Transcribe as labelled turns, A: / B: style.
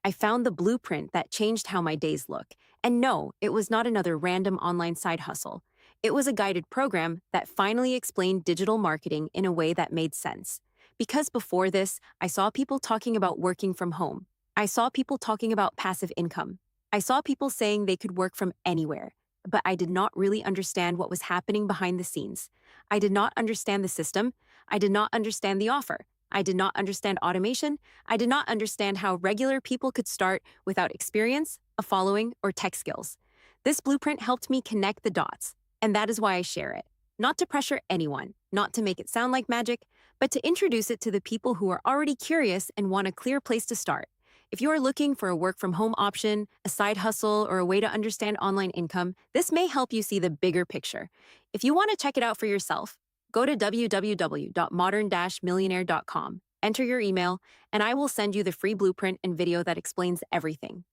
A: I found the blueprint that changed how my days look. And no, it was not another random online side hustle. It was a guided program that finally explained digital marketing in a way that made sense. Because before this, I saw people talking about working from home. I saw people talking about passive income. I saw people saying they could work from anywhere. But I did not really understand what was happening behind the scenes. I did not understand the system. I did not understand the offer. I did not understand automation. I did not understand how regular people could start without experience, a following, or tech skills. This blueprint helped me connect the dots, and that is why I share it. Not to pressure anyone, not to make it sound like magic, but to introduce it to the people who are already curious and want a clear place to start. If you are looking for a work from home option, a side hustle, or a way to understand online income, this may help you see the bigger picture. If you want to check it out for yourself, go to www.modern-millionaire.com, enter your email, and I will send you the free blueprint and video that explains everything.